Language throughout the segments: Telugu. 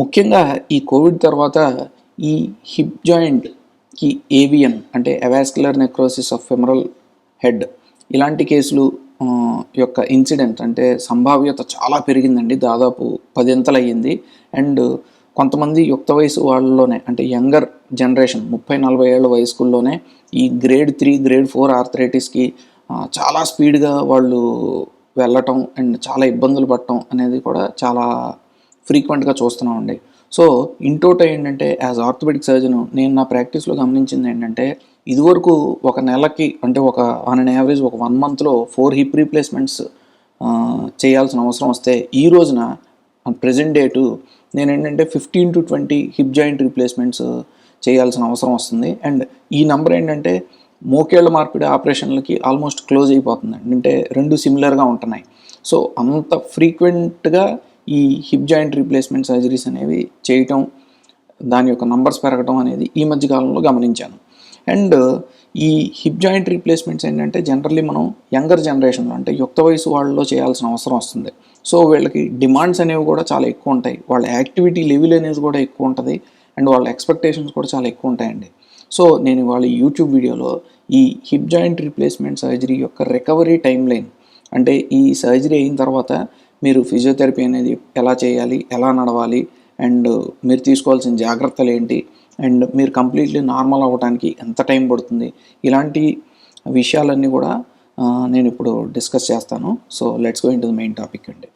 ముఖ్యంగా ఈ కోవిడ్ తర్వాత ఈ హిప్ జాయింట్కి ఏవిఎన్ అంటే avascular necrosis of femoral head ఇలాంటి కేసులు యొక్క ఇన్సిడెంట్ అంటే సంభావ్యత చాలా పెరిగిందండి. దాదాపు 10 అంతలు అయ్యింది. అండ్ కొంతమంది యుక్త వయసు వాళ్ళలోనే అంటే యంగర్ జనరేషన్ 30-40 ఏళ్ళ వయస్కుల్లోనే ఈ గ్రేడ్ 3 గ్రేడ్ 4 ఆర్థరైటిస్కి చాలా స్పీడ్గా వాళ్ళు వెళ్ళటం అండ్ చాలా ఇబ్బందులు పడటం అనేది కూడా చాలా ఫ్రీక్వెంట్గా చూస్తున్నామండి. సో ఇంటోటో ఏంటంటే యాజ్ ఆర్థోపెడిక్ సర్జన్ నేను నా ప్రాక్టీస్లో గమనించింది ఏంటంటే ఇదివరకు ఒక నెలకి అంటే ఒక ఆన్ అన్ యావరేజ్ ఒక 1 మంత్లో 4 హిప్ రీప్లేస్మెంట్స్ చేయాల్సిన అవసరం వస్తే ఈ రోజున ప్రెజెంట్ డేటు నేను ఏంటంటే 15 to 20 హిప్ జాయింట్ రీప్లేస్మెంట్స్ చేయాల్సిన అవసరం వస్తుంది. అండ్ ఈ నెంబర్ ఏంటంటే మోకేళ్ల మార్పిడి ఆపరేషన్లకి ఆల్మోస్ట్ క్లోజ్ అయిపోతుందండి. అంటే రెండు సిమిలర్గా ఉంటున్నాయి. సో అంత ఫ్రీక్వెంట్గా ఈ హిప్ జాయింట్ రీప్లేస్మెంట్ సర్జరీస్ అనేవి చేయటం, దాని యొక్క నంబర్స్ పెరగడం అనేది ఈ మధ్య కాలంలో గమనించాను. అండ్ ఈ హిప్ జాయింట్ రీప్లేస్మెంట్స్ ఏంటంటే జనరల్లీ మనం యంగర్ జనరేషన్లో అంటే యుక్త వయసు వాళ్ళలో చేయాల్సిన అవసరం వస్తుంది. సో వీళ్ళకి డిమాండ్స్ అనేవి కూడా చాలా ఎక్కువ ఉంటాయి. వాళ్ళ యాక్టివిటీ లెవెల్ అనేది కూడా ఎక్కువ ఉంటుంది. అండ్ వాళ్ళ ఎక్స్పెక్టేషన్స్ కూడా చాలా ఎక్కువ ఉంటాయండి. సో నేను వాళ్ళ యూట్యూబ్ వీడియోలో ఈ హిప్ జాయింట్ రీప్లేస్మెంట్ సర్జరీ యొక్క రికవరీ టైం లైన్ అంటే ఈ సర్జరీ అయిన తర్వాత మీరు ఫిజియోథెరపీ అనేది ఎలా చేయాలి, ఎలా నడవాలి, అండ్ మీరు తీసుకోవాల్సిన జాగ్రత్తలు ఏంటి, అండ్ మీరు కంప్లీట్లీ నార్మల్ అవ్వడానికి ఎంత టైం పడుతుంది, ఇలాంటి విషయాలన్నీ కూడా నేను ఇప్పుడు డిస్కస్ చేస్తాను. So let's go into the main topic అండి.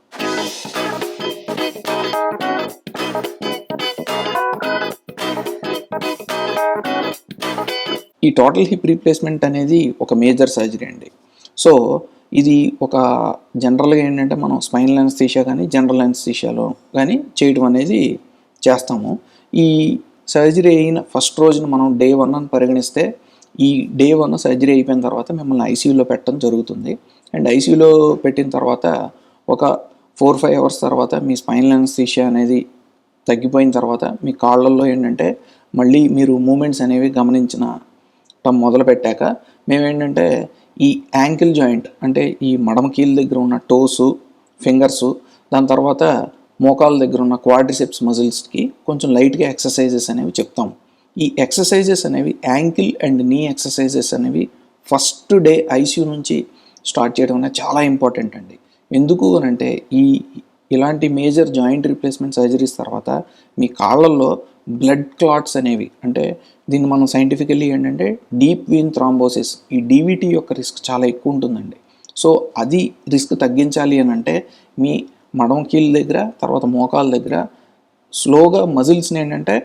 ఈ టోటల్ హిప్ రీప్లేస్మెంట్ అనేది ఒక మేజర్ సర్జరీ అండి. సో ఇది ఒక జనరల్గా ఏంటంటే మనం స్పైనల్ అనస్థీషియా కానీ జనరల్ అనస్థీషియాలో కానీ చేయడం అనేది చేస్తాము. ఈ సర్జరీ అయిన ఫస్ట్ రోజున మనం డే 1 అని పరిగణిస్తే ఈ డే 1 సర్జరీ అయిపోయిన తర్వాత మిమ్మల్ని ఐసీయూలో పెట్టడం జరుగుతుంది. అండ్ ఐసీయూలో పెట్టిన తర్వాత ఒక 4-5 అవర్స్ తర్వాత మీ స్పైనల్ అనస్థీషియా అనేది తగ్గిపోయిన తర్వాత మీ కాళ్ళల్లో ఏంటంటే మళ్ళీ మీరు మూమెంట్స్ అనేవి గమనించడం మొదలుపెట్టాక మేమేంటంటే ఈ యాంకిల్ జాయింట్ అంటే ఈ మడమ కీళ్ళ దగ్గర ఉన్న టోసు, ఫింగర్సు, దాని తర్వాత మోకాళ్ళ దగ్గర ఉన్న క్వాడ్రిసెప్స్ మజిల్స్కి కొంచెం లైట్గా ఎక్సర్సైజెస్ అనేవి చెప్తాము. ఈ ఎక్సర్సైజెస్ అనేవి యాంకిల్ అండ్ నీ ఎక్సర్సైజెస్ అనేవి ఫస్ట్ డే ఐసీయూ నుంచి స్టార్ట్ చేయడం అనేది చాలా ఇంపార్టెంట్ అండి. ఎందుకు అని అంటే ఇలాంటి మేజర్ జాయింట్ రీప్లేస్మెంట్ సర్జరీస్ తర్వాత మీ కాళ్ళల్లో బ్లడ్ క్లాట్స్ అనేవి అంటే దీన్ని మనం సైంటిఫికల్లీ ఏంటంటే డీప్ వీన్ థ్రాంబోసిస్ ఈ డీవీటీ యొక్క రిస్క్ చాలా ఎక్కువ ఉంటుందండి. సో అది రిస్క్ తగ్గించాలి అని అంటే మీ మడమ కీళ్ళ దగ్గర తర్వాత మోకాళ్ళ దగ్గర స్లోగా మజిల్స్ని ఏంటంటే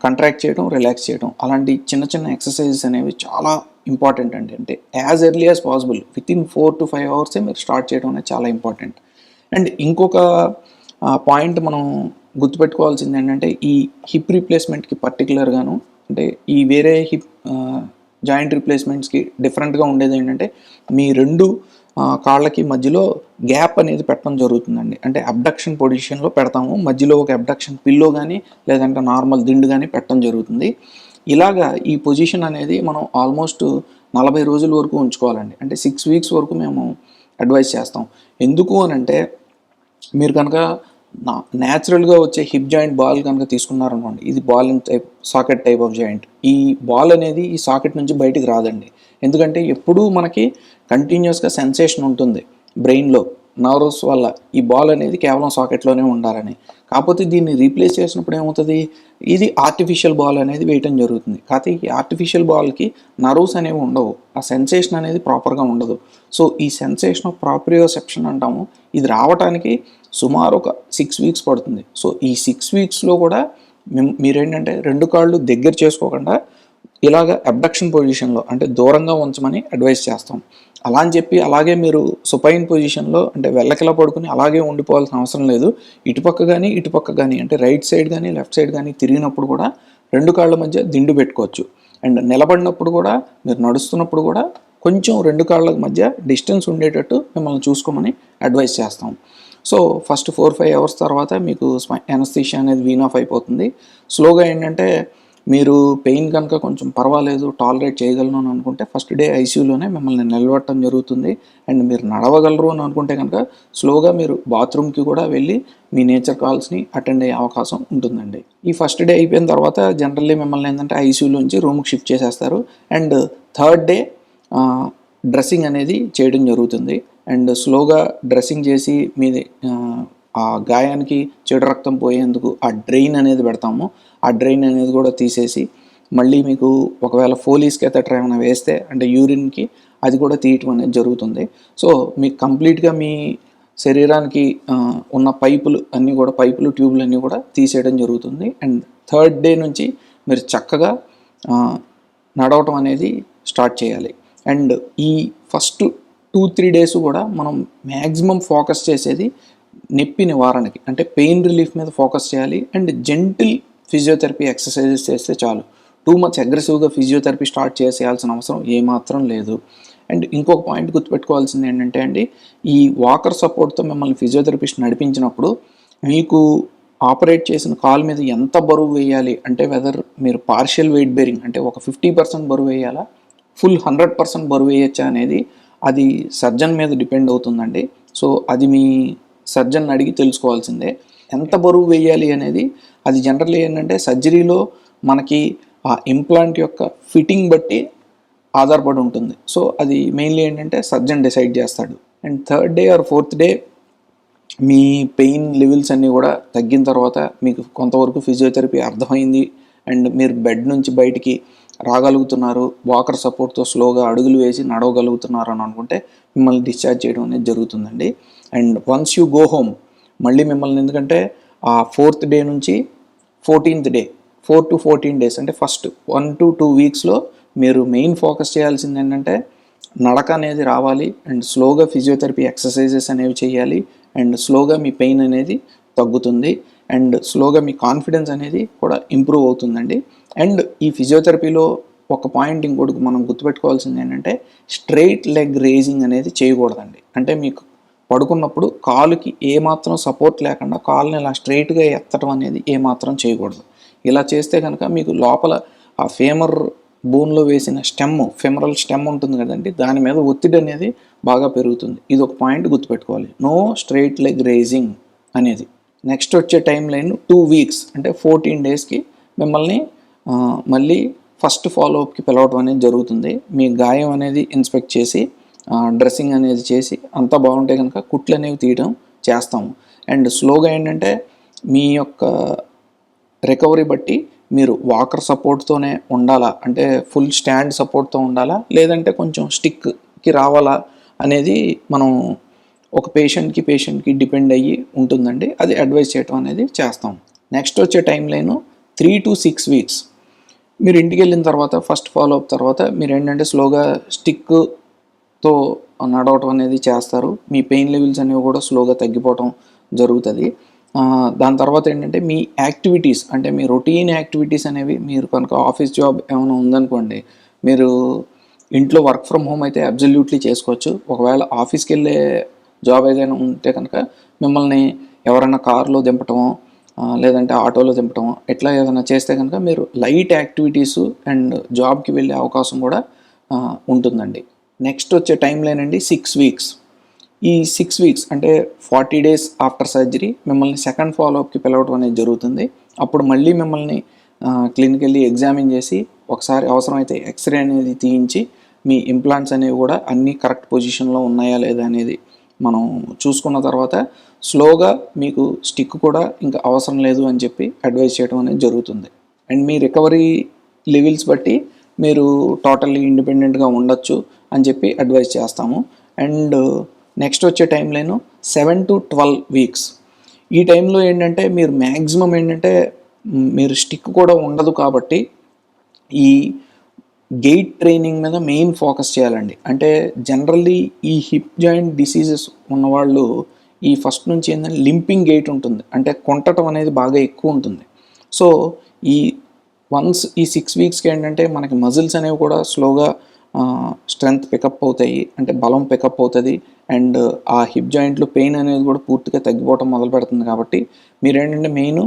కంట్రాక్ట్ చేయడం, రిలాక్స్ చేయడం, అలాంటి చిన్న చిన్న ఎక్సర్సైజెస్ అనేవి చాలా ఇంపార్టెంట్ అండి. అంటే as early as possible within 4 to 5 అవర్సే మీరు స్టార్ట్ చేయడం అనేది చాలా ఇంపార్టెంట్. అండ్ ఇంకొక పాయింట్ మనం గుర్తుపెట్టుకోవాల్సింది ఏంటంటే ఈ హిప్ రీప్లేస్మెంట్కి పర్టికులర్గాను అంటే ఈ వేరే హిప్ జాయింట్ రీప్లేస్మెంట్స్కి డిఫరెంట్గా ఉండేది ఏంటంటే మీ రెండు కాళ్ళకి మధ్యలో గ్యాప్ అనేది పెట్టడం జరుగుతుందండి. అంటే అబ్డక్షన్ పొజిషన్లో పెడతాము, మధ్యలో ఒక అబ్డక్షన్ పిల్లో కానీ లేదంటే నార్మల్ దిండు కానీ పెట్టడం జరుగుతుంది. ఇలాగా ఈ పొజిషన్ అనేది మనం ఆల్మోస్ట్ 40 రోజుల వరకు ఉంచుకోవాలండి. అంటే 6 weeks వరకు మేము అడ్వైస్ చేస్తాం. ఎందుకు అని అంటే మీరు కనుక న్యాచురల్గా వచ్చే హిప్ జాయింట్ బాల్ కనుక తీసుకున్నారనుకోండి, ఇది ball type socket type of joint. ఈ బాల్ అనేది ఈ సాకెట్ నుంచి బయటికి రాదండి. ఎందుకంటే ఎప్పుడూ మనకి కంటిన్యూస్గా సెన్సేషన్ ఉంటుంది బ్రెయిన్లో నర్వ్స్ వల్ల ఈ బాల్ అనేది కేవలం సాకెట్లోనే ఉండాలని. కాకపోతే దీన్ని రీప్లేస్ చేసినప్పుడు ఏమవుతుంది, ఇది ఆర్టిఫిషియల్ బాల్ అనేది వేయటం జరుగుతుంది. కాకపోతే ఈ ఆర్టిఫిషియల్ బాల్కి నర్వ్స్ అనేవి ఉండవు, ఆ సెన్సేషన్ అనేది ప్రాపర్గా ఉండదు. సో ఈ సెన్సేషన్ ఆఫ్ ప్రాప్రియోసెప్షన్ అంటాము, ఇది రావడానికి సుమారు ఒక 6 weeks పడుతుంది. సో ఈ 6 weeksలో కూడా మీరేంటంటే రెండు కాళ్ళు దగ్గర చేసుకోకుండా ఇలాగ అబ్డక్షన్ పొజిషన్లో అంటే దూరంగా ఉంచమని అడ్వైస్ చేస్తాం. అలా అని చెప్పి అలాగే మీరు సుపైన్ పొజిషన్లో అంటే వెళ్ళకిలా పడుకుని అలాగే ఉండిపోవాల్సిన అవసరం లేదు. ఇటుపక్క కానీ అంటే రైట్ సైడ్ కానీ లెఫ్ట్ సైడ్ కానీ తిరిగినప్పుడు కూడా రెండు కాళ్ళ మధ్య దిండు పెట్టుకోవచ్చు. అండ్ నిలబడినప్పుడు కూడా మీరు నడుస్తున్నప్పుడు కూడా కొంచెం రెండు కాళ్ళ మధ్య డిస్టెన్స్ ఉండేటట్టు మిమ్మల్ని చూసుకోమని అడ్వైస్ చేస్తాం. సో ఫస్ట్ 4-5 అవర్స్ తర్వాత మీకు అనస్థీషియా అనేది వీన్ ఆఫ్ అయిపోతుంది. స్లోగా ఏంటంటే మీరు పెయిన్ కనుక కొంచెం పర్వాలేదు టాలరేట్ చేయగలను అని అనుకుంటే ఫస్ట్ డే ఐసీయూలోనే మిమ్మల్ని నిలబెట్టడం జరుగుతుంది. అండ్ మీరు నడవగలరు అని అనుకుంటే కనుక స్లోగా మీరు బాత్రూమ్కి కూడా వెళ్ళి మీ నేచర్ కాల్స్ని అటెండ్ అయ్యే అవకాశం ఉంటుందండి. ఈ ఫస్ట్ డే అయిపోయిన తర్వాత జనరల్లీ మిమ్మల్ని ఏంటంటే ఐసీయూలోంచి రూమ్కి షిఫ్ట్ చేసేస్తారు. అండ్ థర్డ్ డే డ్రెస్సింగ్ అనేది చేయడం జరుగుతుంది. అండ్ స్లోగా డ్రెస్సింగ్ చేసి మీది ఆ గాయానికి చెడు రక్తం పోయేందుకు ఆ డ్రైన్ అనేది పెడతాము. ఆ డ్రైన్ అనేది కూడా తీసేసి మళ్ళీ మీకు ఒకవేళ ఫోలీస్ కేథెటర్ ఏమైనా వేస్తే అంటే యూరిన్కి అది కూడా తీయటం అనేది జరుగుతుంది. సో మీకు కంప్లీట్గా మీ శరీరానికి ఉన్న పైపులు అన్నీ కూడా ట్యూబ్లు అన్నీ కూడా తీసేయడం జరుగుతుంది. అండ్ థర్డ్ డే నుంచి మీరు చక్కగా నడవటం అనేది స్టార్ట్ చేయాలి. అండ్ ఈ ఫస్ట్ 2-3 డేస్ కూడా మనం మ్యాక్సిమం ఫోకస్ చేసేది నొప్పి నివారణకి అంటే పెయిన్ రిలీఫ్ మీద ఫోకస్ చేయాలి. అండ్ జెంటిల్ ఫిజియోథెరపీ ఎక్సర్సైజెస్ చేస్తే చాలు. టూ మచ్ అగ్రెసివ్గా ఫిజియోథెరపీ స్టార్ట్ చేసేయాల్సిన అవసరం ఏమాత్రం లేదు. అండ్ ఇంకొక పాయింట్ గుర్తుపెట్టుకోవాల్సింది ఏంటంటే అండి, ఈ వాకర్ సపోర్ట్తో మిమ్మల్ని ఫిజియోథెరపిస్ట్ నడిపించినప్పుడు మీకు ఆపరేట్ చేసిన కాల్ మీద ఎంత బరువు వేయాలి అంటే వెదర్ మీరు పార్షియల్ వెయిట్ బేరింగ్ అంటే ఒక 50% బరువు వేయాలా, ఫుల్ 100% బరువు వేయచ్చా అనేది అది సర్జన్ మీద డిపెండ్ అవుతుందండి. సో అది మీ సర్జన్ అడిగి తెలుసుకోవాల్సిందే. ఎంత బరువు వేయాలి అనేది అది జనరల్లీ ఏంటంటే సర్జరీలో మనకి ఆ ఇంప్లాంట్ యొక్క ఫిట్టింగ్ బట్టి ఆధారపడి ఉంటుంది. సో అది మెయిన్లీ ఏంటంటే సర్జన్ డిసైడ్ చేస్తాడు. And third day or fourth day me pain levels అన్నీ కూడా తగ్గిన తర్వాత మీకు కొంతవరకు ఫిజియోథెరపీ అర్థమైంది అండ్ మీరు బెడ్ నుంచి బయటికి రాగలుగుతున్నారు, వాకర్ సపోర్ట్తో స్లోగా అడుగులు వేసి నడవగలుగుతున్నారు అని అనుకుంటే మిమ్మల్ని డిశ్చార్జ్ చేయడం అనేది జరుగుతుందండి. And once you go home మళ్ళీ మిమ్మల్ని ఎందుకంటే ఆ 4th డే నుంచి 14th డే 4 to 14 డేస్ అంటే ఫస్ట్ 1 to 2 వీక్స్లో మీరు మెయిన్ ఫోకస్ చేయాల్సింది ఏంటంటే నడక అనేది రావాలి అండ్ స్లోగా ఫిజియోథెరపీ ఎక్సర్సైజెస్ అనేవి చేయాలి అండ్ స్లోగా మీ పెయిన్ అనేది తగ్గుతుంది అండ్ స్లోగా మీ కాన్ఫిడెన్స్ అనేది కూడా ఇంప్రూవ్ అవుతుందండి. అండ్ ఈ ఫిజియోథెరపీలో ఒక పాయింట్ ఇంకోటి మనం గుర్తుపెట్టుకోవాల్సింది ఏంటంటే స్ట్రెయిట్ లెగ్ రేజింగ్ అనేది చేయకూడదండి. అంటే మీకు పడుకున్నప్పుడు కాలుకి ఏమాత్రం సపోర్ట్ లేకుండా కాలుని ఇలా స్ట్రెయిట్గా ఎత్తడం అనేది ఏమాత్రం చేయకూడదు. ఇలా చేస్తే కనుక మీకు లోపల ఆ ఫేమర్ బోన్లో వేసిన ఫెమరల్ స్టెమ్ ఉంటుంది కదండి, దాని మీద ఒత్తిడి అనేది బాగా పెరుగుతుంది. ఇది ఒక పాయింట్ గుర్తుపెట్టుకోవాలి, నో స్ట్రెయిట్ లెగ్ రేజింగ్ అనేది. నెక్స్ట్ వచ్చే టైం లైన్ 2 వీక్స్ అంటే 14 డేస్కి మిమ్మల్ని మళ్ళీ ఫస్ట్ ఫాలోఅప్కి పిలవటం అనేది జరుగుతుంది. మీ గాయం అనేది ఇన్స్పెక్ట్ చేసి డ్రెస్సింగ్ అనేది చేసి అంతా బాగుంటే కనుక కుట్లు అనేవి తీయడం చేస్తాము. అండ్ స్లోగా ఏంటంటే మీ యొక్క రికవరీ బట్టి మీరు వాకర్ సపోర్ట్తోనే ఉండాలా అంటే ఫుల్ స్టాండ్ సపోర్ట్తో ఉండాలా లేదంటే కొంచెం స్టిక్కి రావాలా అనేది మనం ఒక పేషెంట్కి డిపెండ్ అయ్యి ఉంటుందండి. అది అడ్వైస్ చేయటం అనేది చేస్తాం. నెక్స్ట్ వచ్చే టైం లైన్ 3 to 6 వీక్స్. మీరు ఇంటికి వెళ్ళిన తర్వాత ఫస్ట్ ఫాలోఅప్ తర్వాత మీరు ఏంటంటే స్లోగా స్టిక్తో నడవటం అనేది చేస్తారు. మీ పెయిన్ లెవెల్స్ అనేవి కూడా స్లోగా తగ్గిపోవటం జరుగుతుంది. దాని తర్వాత ఏంటంటే మీ యాక్టివిటీస్ అంటే మీ రొటీన్ యాక్టివిటీస్ అనేవి మీరు కనుక ఆఫీస్ జాబ్ ఏమైనా ఉందనుకోండి, మీరు ఇంట్లో వర్క్ ఫ్రమ్ హోమ్ అయితే అబ్జల్యూట్లీ చేసుకోవచ్చు. ఒకవేళ ఆఫీస్కి వెళ్ళే జాబ్ ఏదైనా ఉంటే కనుక మిమ్మల్ని ఎవరైనా కార్లో దింపటమో లేదంటే ఆటోలో దింపటమో ఎట్లా ఏదైనా చేస్తే కనుక మీరు లైట్ యాక్టివిటీసు అండ్ జాబ్కి వెళ్ళే అవకాశం కూడా ఉంటుందండి. నెక్స్ట్ వచ్చే టైం లైన్ అండి 6 వీక్స్. ఈ 6 వీక్స్ అంటే 40 డేస్ ఆఫ్టర్ సర్జరీ మిమ్మల్ని సెకండ్ ఫాలోఅప్కి పిలవటం అనేది జరుగుతుంది. అప్పుడు మళ్ళీ మిమ్మల్ని క్లినికల్లీ ఎగ్జామిన్ చేసి ఒకసారి అవసరమైతే ఎక్స్రే అనేది తీయించి మీ ఇంప్లాంట్స్ అనేవి కూడా అన్నీ కరెక్ట్ పొజిషన్లో ఉన్నాయా లేదా అనేది మనం చూసుకున్న తర్వాత స్లోగా మీకు స్టిక్ కూడా ఇంకా అవసరం లేదు అని చెప్పి అడ్వైస్ చేయడం అనేది జరుగుతుంది. అండ్ మీ రికవరీ లెవెల్స్ బట్టి మీరు టోటల్లీ ఇండిపెండెంట్గా ఉండొచ్చు అని చెప్పి అడ్వైస్ చేస్తాము. అండ్ నెక్స్ట్ వచ్చే టైం లైన్ 7 to 12 వీక్స్. ఈ టైంలో ఏంటంటే మీరు మ్యాక్సిమం ఏంటంటే మీరు స్టిక్ కూడా ఉండదు కాబట్టి ఈ గెయిట్ ట్రైనింగ్ మీద మెయిన్ ఫోకస్ చేయాలండి. అంటే జనరల్లీ ఈ హిప్ జాయింట్ డిసీజెస్ ఉన్నవాళ్ళు ఈ ఫస్ట్ నుంచి ఏంటంటే లింపింగ్ గెయిట్ ఉంటుంది, అంటే కొంటటం అనేది బాగా ఎక్కువ ఉంటుంది. సో ఈ వన్స్ ఈ 6 వీక్స్కి ఏంటంటే మనకి మజిల్స్ అనేవి కూడా స్లోగా స్ట్రెంగ్త్ పికప్ అవుతాయి, అంటే బలం పికప్ అవుతుంది. అండ్ ఆ హిప్ జాయింట్లో పెయిన్ అనేది కూడా పూర్తిగా తగ్గిపోవటం మొదలు పెడుతుంది. కాబట్టి మీరేంటంటే మెయిన్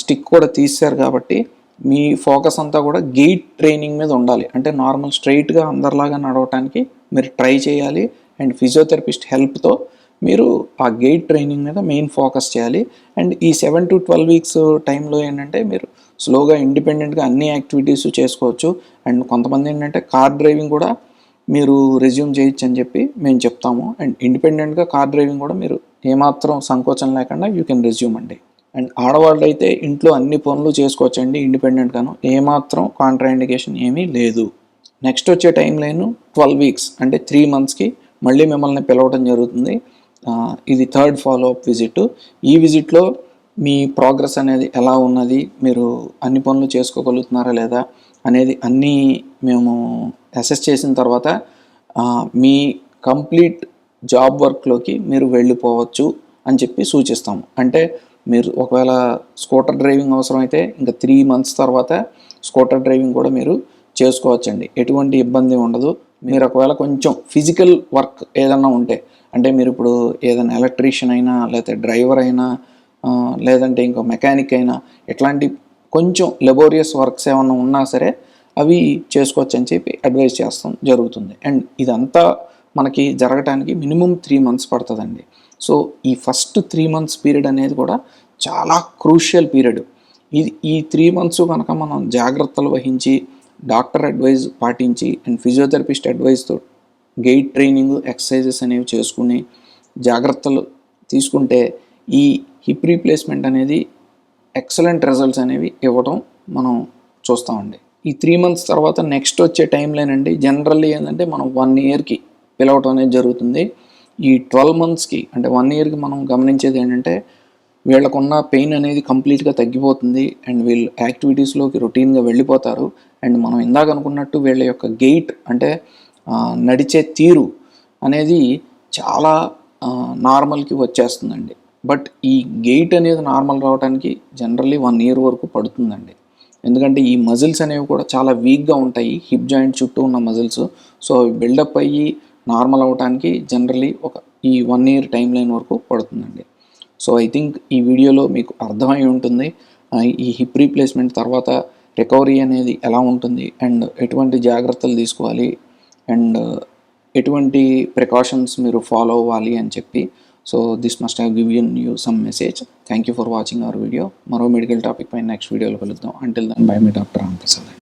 స్టిక్ కూడా తీశారు కాబట్టి మీ ఫోకస్ అంతా కూడా గెయిట్ ట్రైనింగ్ మీద ఉండాలి. అంటే నార్మల్ స్ట్రైట్గా అందరిలాగా నడవటానికి మీరు ట్రై చేయాలి. అండ్ ఫిజియోథెరపిస్ట్ హెల్ప్తో మీరు ఆ గెయిట్ ట్రైనింగ్ మీద మెయిన్ ఫోకస్ చేయాలి. అండ్ ఈ 7 to 12 వీక్స్ టైంలో ఏంటంటే మీరు స్లోగా ఇండిపెండెంట్గా అన్ని యాక్టివిటీస్ చేసుకోవచ్చు. అండ్ కొంతమంది ఏంటంటే కార్ డ్రైవింగ్ కూడా మీరు రెజ్యూమ్ చేయొచ్చు అని చెప్పి మేము చెప్తాము. అండ్ ఇండిపెండెంట్గా కార్ డ్రైవింగ్ కూడా మీరు ఏమాత్రం సంకోచం లేకుండా యూ కెన్ రెజ్యూమ్ అండి. అండ్ ఆడవాళ్ళు అయితే ఇంట్లో అన్ని పనులు చేసుకోవచ్చండి ఇండిపెండెంట్గాను, ఏమాత్రం కాంట్రాఇండికేషన్ ఏమీ లేదు. నెక్స్ట్ వచ్చే టైం లైన్ 12 వీక్స్ అంటే 3 monthsకి మళ్ళీ మిమ్మల్ని పిలవడం జరుగుతుంది. ఇది థర్డ్ ఫాలోఅప్ విజిట్. ఈ విజిట్లో మీ ప్రోగ్రెస్ అనేది ఎలా ఉన్నది, మీరు అన్ని పనులు చేసుకోగలుగుతున్నారా లేదా అనేది అన్నీ మేము అసెస్ చేసిన తర్వాత మీ కంప్లీట్ జాబ్ వర్క్లోకి మీరు వెళ్ళిపోవచ్చు అని చెప్పి సూచిస్తాము. అంటే మీరు ఒకవేళ స్కూటర్ డ్రైవింగ్ అవసరం అయితే ఇంకా 3 months తర్వాత స్కూటర్ డ్రైవింగ్ కూడా మీరు చేసుకోవచ్చండి, ఎటువంటి ఇబ్బంది ఉండదు. మీరు ఒకవేళ కొంచెం ఫిజికల్ వర్క్ ఏదన్నా ఉంటే, అంటే మీరు ఇప్పుడు ఏదైనా ఎలక్ట్రీషియన్ అయినా లేకపోతే డ్రైవర్ అయినా లేదంటే ఇంకో మెకానిక్ అయినా ఇట్లాంటి కొంచెం లెబోరియస్ వర్క్స్ ఏమన్నా ఉన్నా సరే అవి చేసుకోవచ్చు అని చెప్పి అడ్వైజ్ చేస్తాం జరుగుతుంది. అండ్ ఇదంతా మనకి జరగటానికి మినిమం 3 months పడుతుందండి. సో ఈ ఫస్ట్ 3 months పీరియడ్ అనేది కూడా చాలా క్రూషియల్ పీరియడ్. ఈ 3 months కనుక మనం జాగ్రత్తలు వహించి డాక్టర్ అడ్వైజ్ పాటించి అండ్ ఫిజియోథెరపిస్ట్ అడ్వైజ్తో గెయిట్ ట్రైనింగ్ ఎక్సర్సైజెస్ అనేవి చేసుకుని జాగ్రత్తలు తీసుకుంటే ఈ హిప్ రీప్లేస్మెంట్ అనేది ఎక్సలెంట్ రిజల్ట్స్ అనేవి ఇవ్వడం మనం చూస్తామండి. ఈ 3 months తర్వాత నెక్స్ట్ వచ్చే టైం లైన్ అండి జనరల్లీ ఏంటంటే మనం 1 yearకి పిలవటం అనేది జరుగుతుంది. ఈ 12 monthsకి అంటే 1 yearకి మనం గమనించేది ఏంటంటే వీళ్ళకున్న పెయిన్ అనేది కంప్లీట్గా తగ్గిపోతుంది అండ్ వీళ్ళు యాక్టివిటీస్లోకి రొటీన్గా వెళ్ళిపోతారు. అండ్ మనం ఇందాక అనుకున్నట్టు వీళ్ళ యొక్క గెయిట్ అంటే నడిచే తీరు అనేది చాలా నార్మల్కి వచ్చేస్తుందండి. బట్ ఈ గెయిట్ అనేది నార్మల్ రావడానికి జనరల్లీ 1 year వరకు పడుతుందండి. ఎందుకంటే ఈ మజిల్స్ అనేవి కూడా చాలా వీక్గా ఉంటాయి, హిప్ జాయింట్ చుట్టూ ఉన్న మజిల్స్. సో అవి బిల్డప్ అయ్యి నార్మల్ అవ్వడానికి జనరల్లీ ఈ 1 year టైం లైన్ వరకు పడుతుందండి. సో ఐ థింక్ ఈ వీడియోలో మీకు అర్థమై ఉంటుంది ఈ హిప్ రీప్లేస్మెంట్ తర్వాత రికవరీ అనేది ఎలా ఉంటుంది అండ్ ఎటువంటి జాగ్రత్తలు తీసుకోవాలి అండ్ ఎటువంటి ప్రికాషన్స్ మీరు ఫాలో అవ్వాలి అని చెప్పి. So this must have given you some message. Thank you for watching our video. మరో మెడికల్ టాపిక్ పైన నెక్స్ట్ వీడియోలో కలుద్దాం. అంటిల్ దెన్ బై మీ డాక్టర్ రాంప్రసాద్.